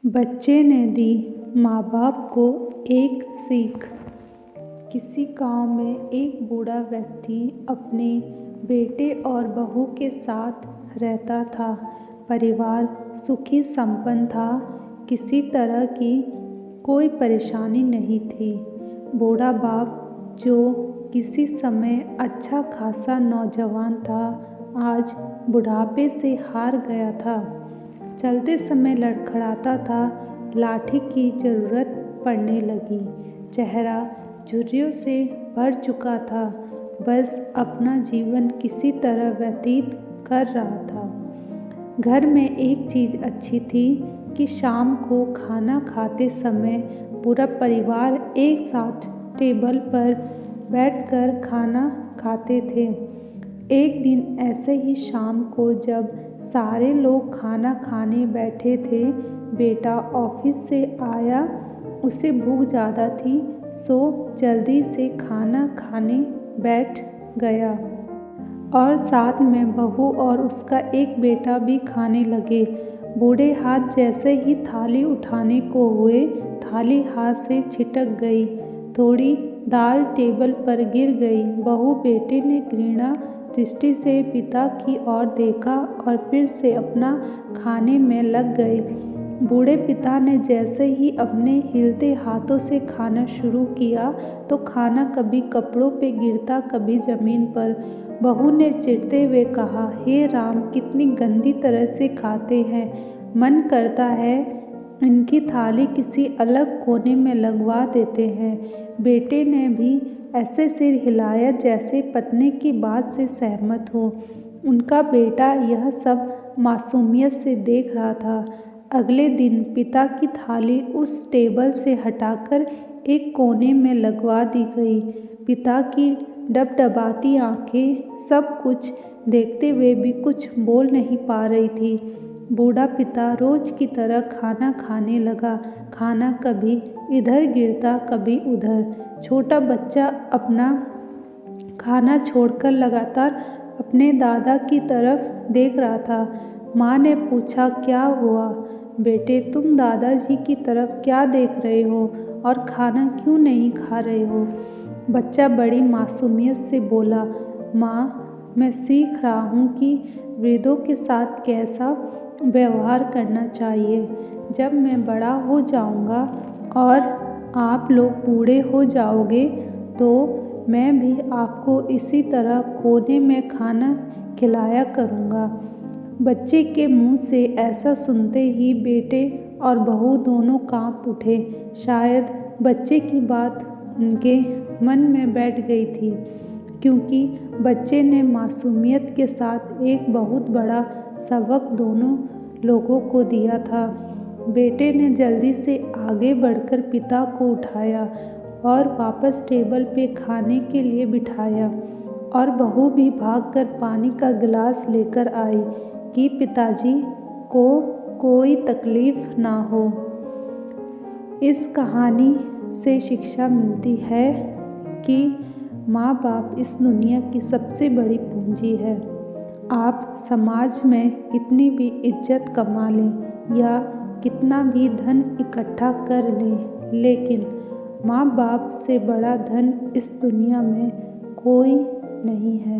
बच्चे ने दी माँ बाप को एक सीख। किसी गांव में एक बूढ़ा व्यक्ति अपने बेटे और बहू के साथ रहता था। परिवार सुखी संपन्न था, किसी तरह की कोई परेशानी नहीं थी। बूढ़ा बाप, जो किसी समय अच्छा खासा नौजवान था, आज बुढ़ापे से हार गया था। चलते समय लड़खड़ाता था, लाठी की जरूरत पड़ने लगी। चेहरा झुर्रियों से भर चुका था, बस अपना जीवन किसी तरह व्यतीत कर रहा था। घर में एक चीज़ अच्छी थी कि शाम को खाना खाते समय पूरा परिवार एक साथ टेबल पर बैठकर खाना खाते थे। एक दिन ऐसे ही शाम को जब सारे लोग खाना खाने बैठे थे, बेटा ऑफिस से आया। उसे भूख ज़्यादा थी, सो जल्दी से खाना खाने बैठ गया और साथ में बहू और उसका एक बेटा भी खाने लगे। बूढ़े हाथ जैसे ही थाली उठाने को हुए, थाली हाथ से छिटक गई। थोड़ी दाल टेबल पर गिर गई। बहू बेटे ने घृणा दृष्टि से पिता की ओर देखा और फिर से अपना खाने में लग गए। बूढ़े पिता ने जैसे ही अपने हिलते हाथों से खाना शुरू किया तो खाना कभी कपड़ों पे गिरता, कभी जमीन पर। बहू ने चिढ़ते हुए कहा, हे राम, कितनी गंदी तरह से खाते हैं। मन करता है इनकी थाली किसी अलग कोने में लगवा देते हैं। बेटे ने भी ऐसे सिर हिलाया जैसे पत्नी की बात से सहमत हो। उनका बेटा यह सब मासूमियत से देख रहा था। अगले दिन पिता की थाली उस टेबल से हटाकर एक कोने में लगवा दी गई। पिता की डबडबाती आंखें सब कुछ देखते हुए भी कुछ बोल नहीं पा रही थी। बूढ़ा पिता रोज की तरह खाना खाने लगा। खाना कभी इधर गिरता, कभी उधर। छोटा बच्चा अपना खाना छोड़कर लगातार अपने दादा की तरफ देख रहा था। माँ ने पूछा, क्या हुआ बेटे, तुम दादाजी की तरफ क्या देख रहे हो और खाना क्यों नहीं खा रहे हो? बच्चा बड़ी मासूमियत से बोला, माँ, मैं सीख रहा हूँ कि वृद्धों के साथ कैसा व्यवहार करना चाहिए। जब मैं बड़ा हो जाऊँगा और आप लोग बूढ़े हो जाओगे तो मैं भी आपको इसी तरह कोने में खाना खिलाया करूँगा। बच्चे के मुंह से ऐसा सुनते ही बेटे और बहू दोनों कांप उठे। शायद बच्चे की बात उनके मन में बैठ गई थी, क्योंकि बच्चे ने मासूमियत के साथ एक बहुत बड़ा सबक दोनों लोगों को दिया था। बेटे ने जल्दी से आगे बढ़कर पिता को उठाया और वापस टेबल पे खाने के लिए बिठाया, और बहू भी भागकर पानी का गिलास लेकर आई कि पिताजी को कोई तकलीफ ना हो। इस कहानी से शिक्षा मिलती है कि माँ बाप इस दुनिया की सबसे बड़ी पूंजी है। आप समाज में कितनी भी इज्जत कमा लें या कितना भी धन इकट्ठा कर लें, लेकिन माँ बाप से बड़ा धन इस दुनिया में कोई नहीं है।